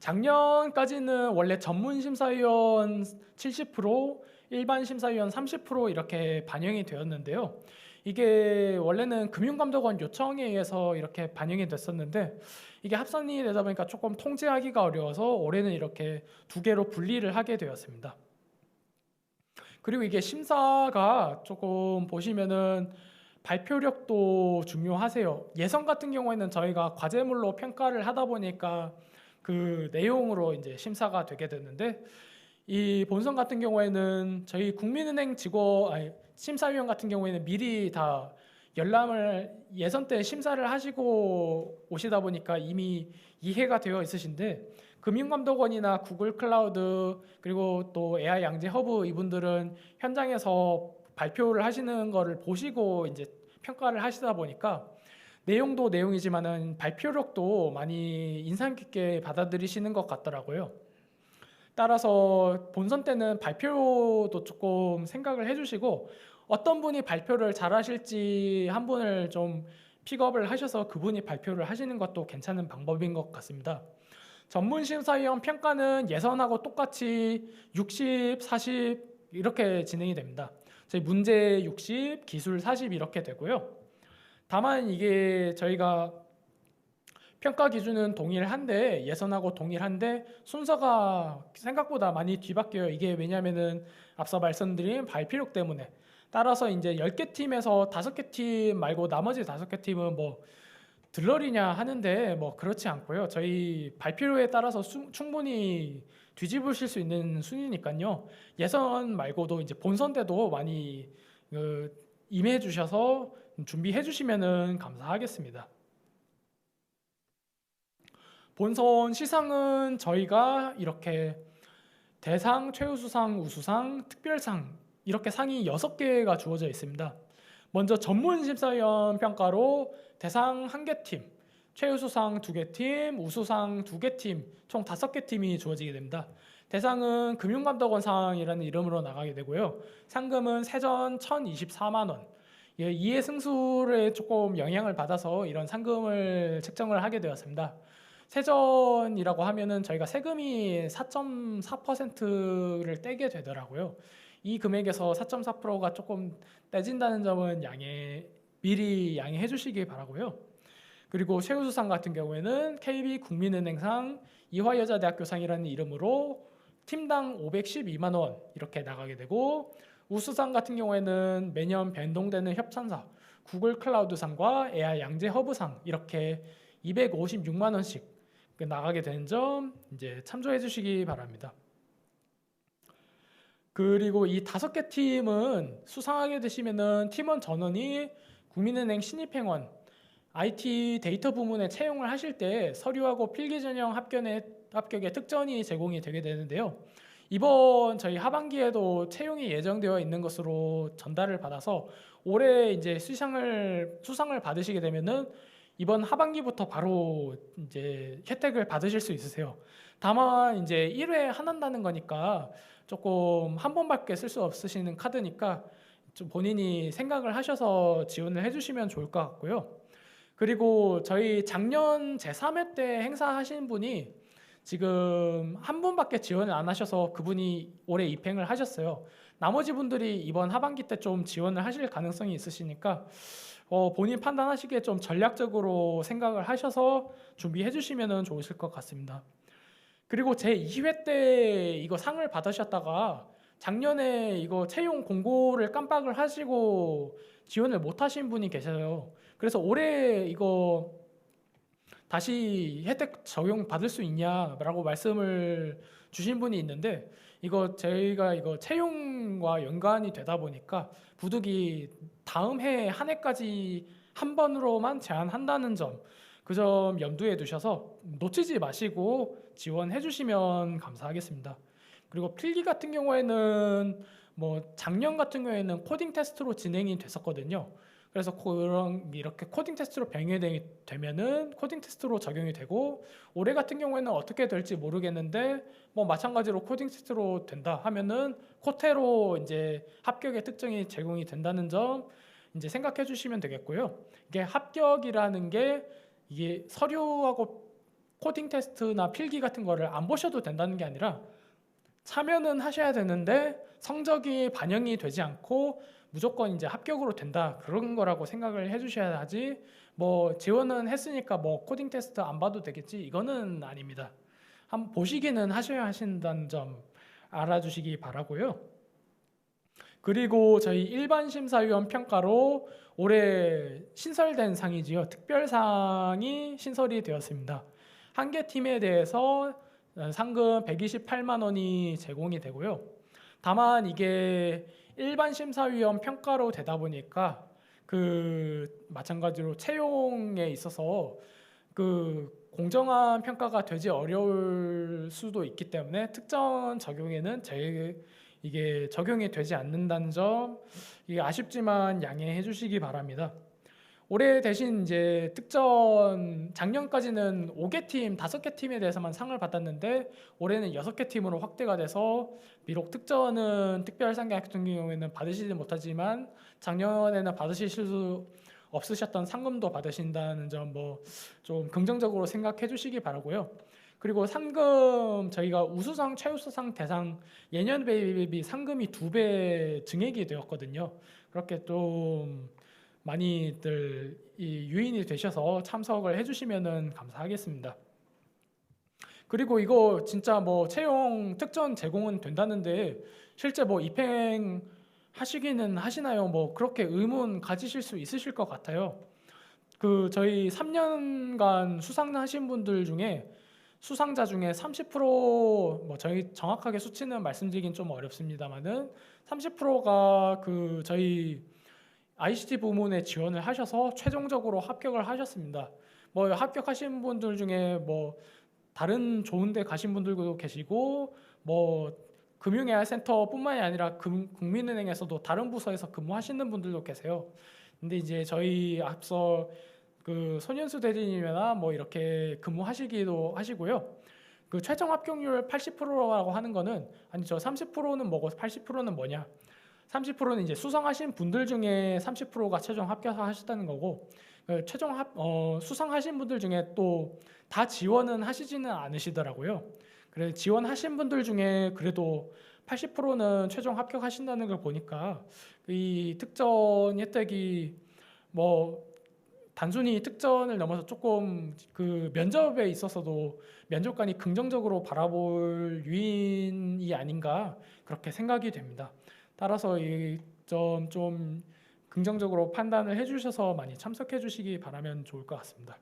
작년까지는 원래 전문 심사위원 70%, 일반 심사위원 30% 이렇게 반영이 되었는데요. 이게 원래는 금융감독원 요청에 의해서 이렇게 반영이 됐었는데 이게 합산이 되다 보니까 조금 통제하기가 어려워서 올해는 이렇게 2개로 분리를 하게 되었습니다. 그리고 이게 심사가 조금 보시면은 발표력도 중요하세요. 예선 같은 경우에는 저희가 과제물로 평가를 하다 보니까 그 내용으로 이제 심사가 되게 됐는데 이 본선 같은 경우에는 저희 국민은행 심사위원 같은 경우에는 미리 다 열람을 예선 때 심사를 하시고 오시다 보니까 이미 이해가 되어 있으신데 금융감독원이나 구글 클라우드 그리고 또 AI 양재 허브 이분들은 현장에서 발표를 하시는 거를 보시고 이제 평가를 하시다 보니까 내용도 내용이지만은 발표력도 많이 인상 깊게 받아들이시는 것 같더라고요. 따라서 본선 때는 발표도 조금 생각을 해주시고 어떤 분이 발표를 잘하실지 한 분을 좀 픽업을 하셔서 그분이 발표를 하시는 것도 괜찮은 방법인 것 같습니다. 전문심사위원 평가는 예선하고 똑같이 60, 40 이렇게 진행이 됩니다. 저희 문제 60, 기술 40 이렇게 되고요. 다만 이게 저희가 평가 기준은 동일한데 예선하고 동일한데 순서가 생각보다 많이 뒤바뀌어요. 이게 왜냐면은 앞서 말씀드린 발표력 때문에. 따라서 이제 10개 팀에서 5개 팀 말고 나머지 5개 팀은 뭐 들러리냐 하는데 뭐 그렇지 않고요. 저희 발표에 따라서 충분히 뒤집으실 수 있는 순위니까요. 예선 말고도 이제 본선 때도 많이 임해 주셔서 준비해 주시면은 감사하겠습니다. 본선 시상은 저희가 이렇게 대상, 최우수상, 우수상, 특별상 이렇게 상이 6개가 주어져 있습니다. 먼저 전문심사위원 평가로 대상 1개 팀, 최우수상 2개 팀, 우수상 2개 팀, 총 5개 팀이 주어지게 됩니다. 대상은 금융감독원상이라는 이름으로 나가게 되고요. 상금은 세전 1,024만 원. 예, 이해 승수에 조금 영향을 받아서 이런 상금을 책정을 하게 되었습니다. 세전이라고 하면은 저희가 세금이 4.4%를 떼게 되더라고요. 이 금액에서 4.4%가 조금 떼진다는 점은 미리 양해해 주시기 바라고요. 그리고 최우수상 같은 경우에는 KB 국민은행상, 이화여자대학교상이라는 이름으로 팀당 512만 원 이렇게 나가게 되고, 우수상 같은 경우에는 매년 변동되는 협찬사, 구글 클라우드상과 AI 양재 허브상 이렇게 256만 원씩 나가게 되는 점 이제 참조해 주시기 바랍니다. 그리고 이 5개 팀은 수상하게 되시면은 팀원 전원이 국민은행 신입행원 IT 데이터 부문에 채용을 하실 때 서류하고 필기 전형 합격의 특전이 제공이 되게 되는데요. 이번 저희 하반기에도 채용이 예정되어 있는 것으로 전달을 받아서 올해 이제 수상을 받으시게 되면은 이번 하반기부터 바로 이제 혜택을 받으실 수 있으세요. 다만 이제 1회 한한다는 거니까 조금 한 번밖에 쓸 수 없으시는 카드니까 좀 본인이 생각을 하셔서 지원을 해주시면 좋을 것 같고요. 그리고 저희 작년 제3회 때 행사하신 분이 지금 한 분밖에 지원을 안 하셔서 그분이 올해 입행을 하셨어요. 나머지 분들이 이번 하반기 때 좀 지원을 하실 가능성이 있으시니까 본인 판단하시기에 좀 전략적으로 생각을 하셔서 준비해 주시면 좋으실 것 같습니다. 그리고 제 2회 때 이거 상을 받으셨다가 작년에 이거 채용 공고를 깜빡을 하시고 지원을 못 하신 분이 계셔요. 그래서 올해 이거 다시 혜택 적용 받을 수 있냐라고 말씀을 주신 분이 있는데, 이거 저희가 이거 채용과 연관이 되다 보니까 부득이 다음 해 한 해까지 한 번으로만 제한한다는 점, 그 점 염두에 두셔서 놓치지 마시고 지원해 주시면 감사하겠습니다. 그리고 필기 같은 경우에는 뭐 작년 같은 경우에는 코딩 테스트로 진행이 됐었거든요. 그래서 그런 이렇게 코딩 테스트로 병행되면은 코딩 테스트로 적용이 되고, 올해 같은 경우에는 어떻게 될지 모르겠는데 뭐 마찬가지로 코딩 테스트로 된다 하면은 코테로 이제 합격의 특정이 제공이 된다는 점 이제 생각해 주시면 되겠고요. 이게 합격이라는 게 이게 서류하고 코딩 테스트나 필기 같은 거를 안 보셔도 된다는 게 아니라 참여는 하셔야 되는데 성적이 반영이 되지 않고 무조건 이제 합격으로 된다 그런 거라고 생각을 해주셔야 하지, 뭐 지원은 했으니까 뭐 코딩 테스트 안 봐도 되겠지 이거는 아닙니다. 한번 보시기는 하셔야 하신다는 점 알아주시기 바라고요. 그리고 저희 일반 심사위원 평가로 올해 신설된 상이지요. 특별상이 신설이 되었습니다. 한 개 팀에 대해서 상금 128만 원이 제공이 되고요. 다만 이게 일반 심사위원 평가로 되다 보니까 그 마찬가지로 채용에 있어서 그 공정한 평가가 되지 어려울 수도 있기 때문에 특전 적용에는 이게 적용이 되지 않는다는 점, 이게 아쉽지만 양해해 주시기 바랍니다. 올해 대신 이제 특전 작년까지는 5개 팀, 5개 팀에 대해서만 상을 받았는데 올해는 6개 팀으로 확대가 돼서 비록 특전은 특별상계 같은 경우에는 받으시지 못하지만 작년에는 받으실 수 없으셨던 상금도 받으신다는 점 뭐 좀 긍정적으로 생각해 주시기 바라고요. 그리고 상금 저희가 우수상, 최우수상, 대상 예년 대비 상금이 2배 증액이 되었거든요. 그렇게 좀 많이들 유인이 되셔서 참석을 해주시면 감사하겠습니다. 그리고 이거 진짜 뭐 채용 특전 제공은 된다는데 실제 뭐 입행 하시기는 하시나요? 뭐 그렇게 의문 가지실 수 있으실 것 같아요. 그 저희 3년간 수상하신 분들 중에 수상자 중에 30%뭐 저희 정확하게 수치는 말씀드리긴 좀 어렵습니다만은 30%가 그 저희 ICT 부문에 지원을 하셔서 최종적으로 합격을 하셨습니다. 뭐 합격하신 분들 중에 뭐 다른 좋은 데 가신 분들도 계시고 뭐 금융예알센터뿐만이 아니라 국민은행에서도 다른 부서에서 근무하시는 분들도 계세요. 근데 이제 저희 앞서 그 손현수 대리님이나 뭐 이렇게 근무하시기도 하시고요. 그 최종 합격률 80%라고 하는 거는 아니죠. 30%는 뭐고 80%는 뭐냐? 30%는 이제 수상하신 분들 중에 30%가 최종 합격하셨다는 거고 최종 수상하신 분들 중에 또 다 지원은 하시지는 않으시더라고요. 그래 지원하신 분들 중에 그래도 80%는 최종 합격하신다는 걸 보니까 이 특전 혜택이 뭐 단순히 특전을 넘어서 조금 그 면접에 있어서도 면접관이 긍정적으로 바라볼 유인이 아닌가 그렇게 생각이 됩니다. 따라서 이 점 좀 긍정적으로 판단을 해주셔서 많이 참석해 주시기 바라면 좋을 것 같습니다.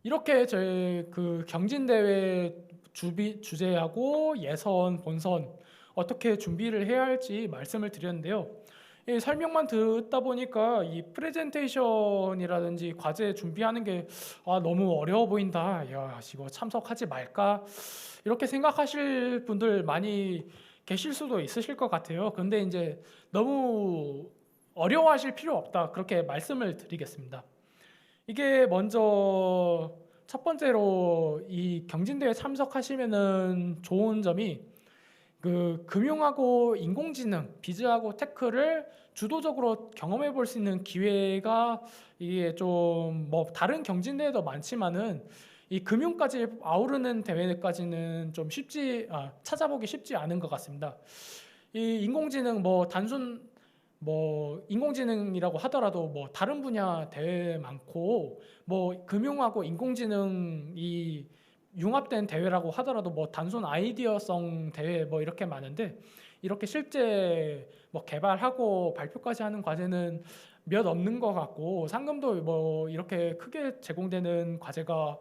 이렇게 저희 그 경진대회 주제하고 예선, 본선 어떻게 준비를 해야 할지 말씀을 드렸는데요. 이 설명만 듣다 보니까 이 프레젠테이션이라든지 과제 준비하는 게 너무 어려워 보인다. 야, 이거 참석하지 말까? 이렇게 생각하실 분들 많이 계실 수도 있으실 것 같아요. 근데 이제 너무 어려워하실 필요 없다. 그렇게 말씀을 드리겠습니다. 이게 먼저 첫 번째로 이 경진대회 참석하시면은 좋은 점이 그 금융하고 인공지능, 비즈하고 테크를 주도적으로 경험해 볼 수 있는 기회가 이게 좀 뭐 다른 경진대회도 많지만은 이 금융까지 아우르는 대회까지는 좀 찾아보기 쉽지 않은 것 같습니다. 이 인공지능 뭐 단순 뭐 인공지능이라고 하더라도 뭐 다른 분야 대회 많고 뭐 금융하고 인공지능이 융합된 대회라고 하더라도 뭐 단순 아이디어성 대회 뭐 이렇게 많은데 이렇게 실제 뭐 개발하고 발표까지 하는 과제는 몇 없는 것 같고 상금도 뭐 이렇게 크게 제공되는 과제가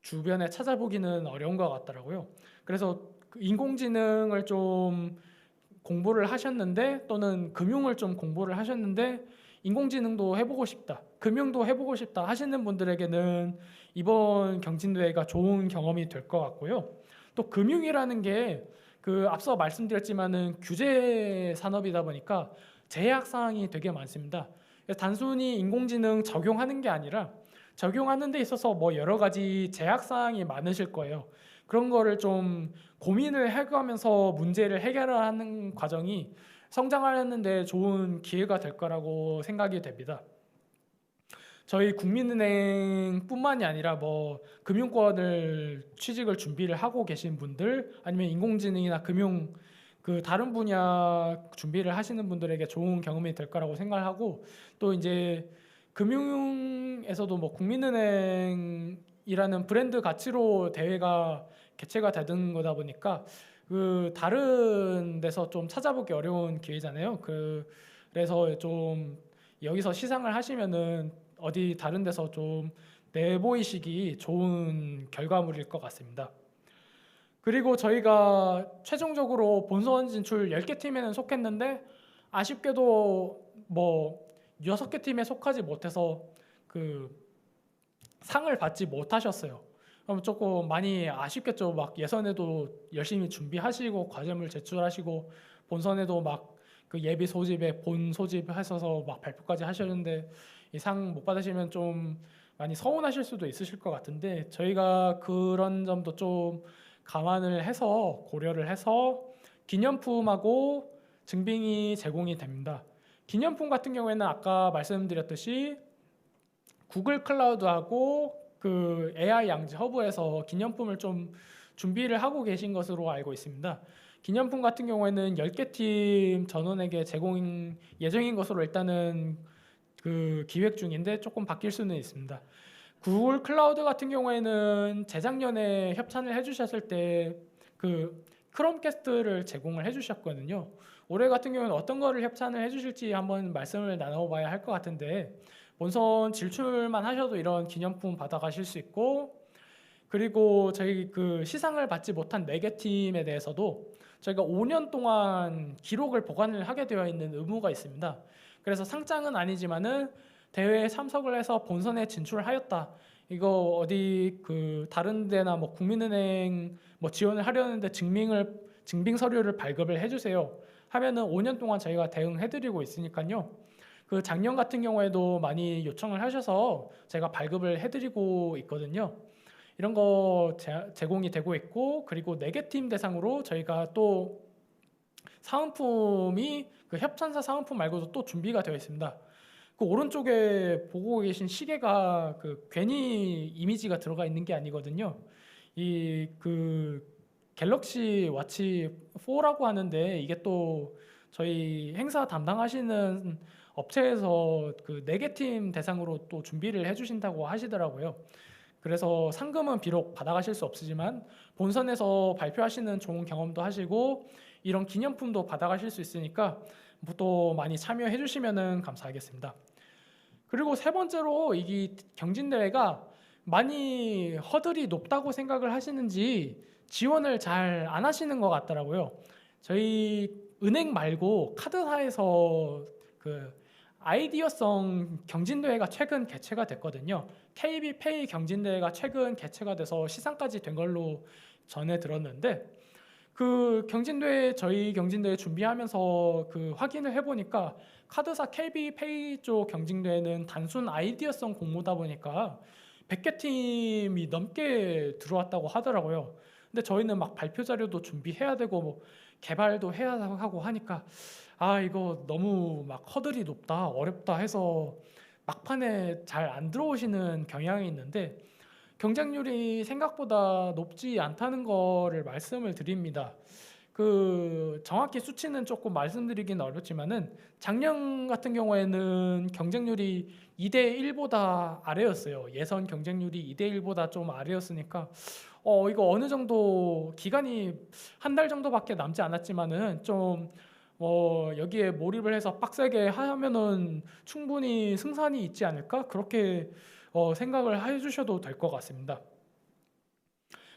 주변에 찾아보기는 어려운 것 같더라고요. 그래서 인공지능을 좀 공부를 하셨는데 또는 금융을 좀 공부를 하셨는데 인공지능도 해보고 싶다, 금융도 해보고 싶다 하시는 분들에게는 이번 경진대회가 좋은 경험이 될 것 같고요. 또 금융이라는 게 그 앞서 말씀드렸지만은 규제 산업이다 보니까 제약 사항이 되게 많습니다. 단순히 인공지능 적용하는 게 아니라 적용하는 데 있어서 뭐 여러 가지 제약 사항이 많으실 거예요. 그런 거를 좀 고민을 해가면서 문제를 해결하는 과정이 성장하는 데 좋은 기회가 될 거라고 생각이 됩니다. 저희 국민은행뿐만이 아니라 뭐 금융권을 취직을 준비를 하고 계신 분들 아니면 인공지능이나 금융 그 다른 분야 준비를 하시는 분들에게 좋은 경험이 될 거라고 생각하고 또 이제 금융에서도 뭐 국민은행이라는 브랜드 가치로 대회가 개최가 되는 거다 보니까 그 다른 데서 좀 찾아보기 어려운 기회잖아요. 그래서 좀 여기서 시상을 하시면은 어디 다른 데서 좀 내보이시기 좋은 결과물일 것 같습니다. 그리고 저희가 최종적으로 본선 진출 10개 팀에는 속했는데 아쉽게도 뭐 6개 팀에 속하지 못해서 그 상을 받지 못하셨어요. 그럼 조금 많이 아쉽겠죠. 막 예선에도 열심히 준비하시고 과제물 제출하시고 본선에도 막 그 예비 소집에 본 소집하셔서 막 발표까지 하셨는데 이 상 못 받으시면 좀 많이 서운하실 수도 있으실 것 같은데 저희가 그런 점도 좀 감안을 해서 고려를 해서 기념품하고 증빙이 제공이 됩니다. 기념품 같은 경우에는 아까 말씀드렸듯이 구글 클라우드하고 그 AI 양지 허브에서 기념품을 좀 준비를 하고 계신 것으로 알고 있습니다. 기념품 같은 경우에는 10개 팀 전원에게 제공 예정인 것으로 일단은 그 기획 중인데 조금 바뀔 수는 있습니다. 구글 클라우드 같은 경우에는 재작년에 협찬을 해주셨을 때 그 크롬캐스트를 제공을 해주셨거든요. 올해 같은 경우는 어떤 거를 협찬을 해주실지 한번 말씀을 나눠봐야 할 것 같은데 본선 질출만 하셔도 이런 기념품 받아가실 수 있고 그리고 저희 그 시상을 받지 못한 4개 팀에 대해서도 저희가 5년 동안 기록을 보관을 하게 되어 있는 의무가 있습니다. 그래서 상장은 아니지만은 대회에 참석을 해서 본선에 진출하였다. 이거 어디 그 다른 데나 뭐 국민은행 뭐 지원을 하려는데 증빙 서류를 발급을 해주세요. 하면은 5년 동안 저희가 대응해드리고 있으니까요. 그 작년 같은 경우에도 많이 요청을 하셔서 제가 발급을 해드리고 있거든요. 이런 거 제공이 되고 있고 그리고 4개 팀 대상으로 저희가 또 사은품이 그 협찬사 사은품 말고도 또 준비가 되어 있습니다. 그 오른쪽에 보고 계신 시계가 그 괜히 이미지가 들어가 있는 게 아니거든요. 이 그 갤럭시 와치 4라고 하는데 이게 또 저희 행사 담당하시는 업체에서 그 4개 팀 대상으로 또 준비를 해주신다고 하시더라고요. 그래서 상금은 비록 받아가실 수 없으지만 본선에서 발표하시는 좋은 경험도 하시고 이런 기념품도 받아가실 수 있으니까 또 많이 참여해 주시면 감사하겠습니다. 그리고 세 번째로 이 경진대회가 많이 허들이 높다고 생각을 하시는지 지원을 잘 안 하시는 것 같더라고요. 저희 은행 말고 카드사에서 그 아이디어성 경진대회가 최근 개최가 됐거든요. KB페이 경진대회가 최근 개최가 돼서 시상까지 된 걸로 전해 들었는데 그 경진대회 저희 경진대회 준비하면서 그 확인을 해보니까 카드사 KB페이 쪽 경진대회는 단순 아이디어성 공모다 보니까 100개 팀이 넘게 들어왔다고 하더라고요. 근데 저희는 막 발표 자료도 준비해야 되고 뭐 개발도 해야 하고 하니까 아 이거 너무 막 허들이 높다 어렵다 해서 막판에 잘 안 들어오시는 경향이 있는데 경쟁률이 생각보다 높지 않다는 거를 말씀을 드립니다. 그 정확히 수치는 조금 말씀드리기는 어렵지만은 작년 같은 경우에는 경쟁률이 2대 1보다 아래였어요. 예선 경쟁률이 2대 1보다 좀 아래였으니까 이거 어느 정도 기간이 한 달 정도밖에 남지 않았지만은 좀 여기에 몰입을 해서 빡세게 하면은 충분히 승산이 있지 않을까? 그렇게 생각을 해주셔도 될 것 같습니다.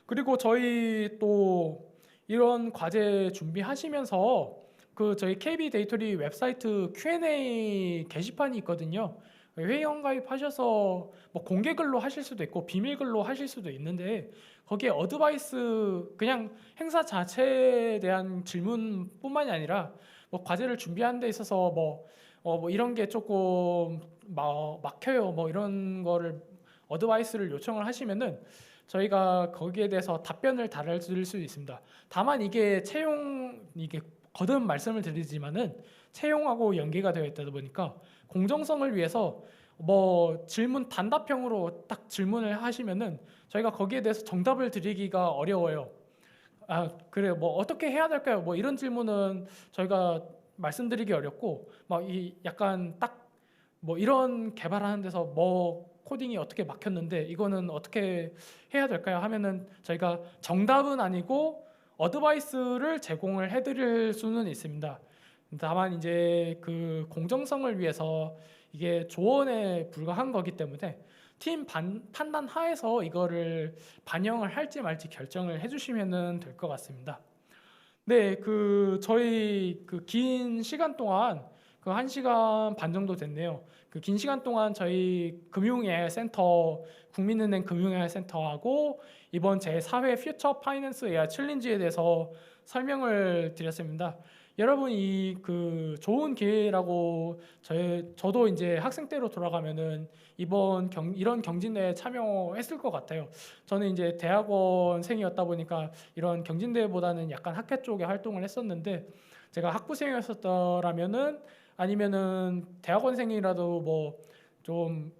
그리고 저희 또 이런 과제 준비하시면서 그 저희 KB 데이터리 웹사이트 Q&A 게시판이 있거든요. 회원 가입하셔서 뭐 공개 글로 하실 수도 있고 비밀 글로 하실 수도 있는데 거기에 어드바이스 그냥 행사 자체에 대한 질문뿐만이 아니라 뭐 과제를 준비하는 데 있어서 뭐 이런 게 조금 막혀요. 뭐 이런 거를 어드바이스를 요청을 하시면은 저희가 거기에 대해서 답변을 달아드릴 수 있습니다. 다만 이게 이게 거듭 말씀을 드리지만은 채용하고 연계가 되어 있다 보니까 공정성을 위해서 뭐 질문 단답형으로 딱 질문을 하시면은 저희가 거기에 대해서 정답을 드리기가 어려워요. 아, 그래요. 뭐 어떻게 해야 될까요? 뭐 이런 질문은 저희가 말씀드리기 어렵고 막 이 약간 딱 뭐 이런 개발하는 데서 뭐 코딩이 어떻게 막혔는데 이거는 어떻게 해야 될까요? 하면은 저희가 정답은 아니고 어드바이스를 제공을 해드릴 수는 있습니다. 다만 이제 그 공정성을 위해서 이게 조언에 불과한 거기 때문에 팀 판단 하에서 이거를 반영을 할지 말지 결정을 해주시면 될 것 같습니다. 네, 그 저희 그 긴 시간 동안 그 1시간 반 정도 됐네요. 그 긴 시간 동안 저희 금융AI 센터, 국민은행 금융AI 센터하고 이번 제4회 퓨처 파이낸스 AI 챌린지에 대해서 설명을 드렸습니다. 여러분 이 그 좋은 기회라고 저도 이제 학생 때로 돌아가면은 이번 이런 경진대회에 참여했을 것 같아요. 저는 이제 대학원생이었다 보니까 이런 경진대회보다는 약간 학회 쪽에 활동을 했었는데, 제가 학부생이었었더라면은 아니면은 대학원생이라도 뭐 좀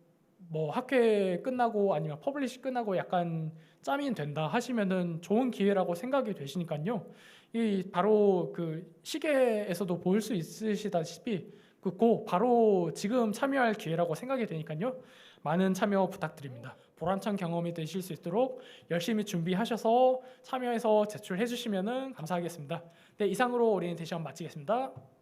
뭐 학회 끝나고 아니면 퍼블리시 끝나고 약간 짬이 된다 하시면은 좋은 기회라고 생각이 되시니까요. 이 바로 그 시계에서도 볼 수 있으시다시피 바로 지금 참여할 기회라고 생각이 되니까요. 많은 참여 부탁드립니다. 보람찬 경험이 되실 수 있도록 열심히 준비하셔서 참여해서 제출해 주시면 감사하겠습니다. 네, 이상으로 오리엔테이션 마치겠습니다.